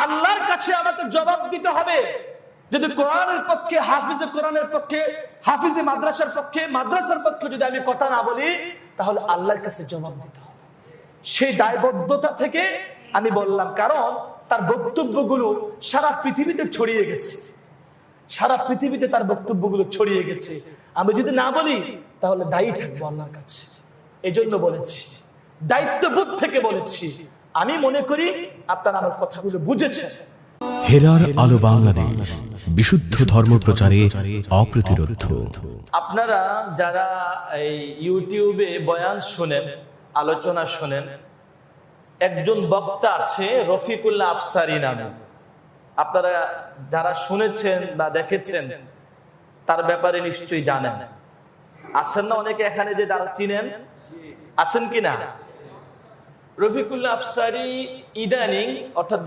আল্লাহর কাছে আমাকে জবাব দিতে হবে। যদি কোরআনের পক্ষে, হাফিজে কোরআনের পক্ষে, হাফিজে মাদ্রাসার পক্ষে, মাদ্রাসার পক্ষে যদি আমি কথা না বলি, তাহলে আল্লাহর কাছে জবাব দিতে হবে। সেই দায়বদ্ধতা থেকে আমি বললাম, কারণ তার বক্তব্যগুলো সারা পৃথিবীতে ছড়িয়ে গেছে, সারা পৃথিবীতে তার বক্তব্যগুলো ছড়িয়ে গেছে। আমি যদি না বলি তাহলে দায়ী থাকবো আল্লাহর কাছে। এই জন্য বলেছি, দায়িত্ববোধ থেকে বলেছি। আমি মনে করি আপনারা আমার কথাগুলো বুঝেছেন। হেরার আলো বাংলাদেশ, বিশুদ্ধ ধর্ম প্রচারে অপ্রতিরোধ। আপনারা যারা এই ইউটিউবে বয়ান শোনেন, আলোচনা শোনেন, একজন বক্তা আছে রফিকুল্লাহ আফসারী নামে। আপনারা যারা শুনেছেন বা দেখেছেন তার ব্যাপারে নিশ্চয়ই জানেন। আছেন না অনেকে এখানে যে যারা চিনেন, আছেন কিনা? রফিকুল্লাহ আফসারী ইদানিং অর্থাৎ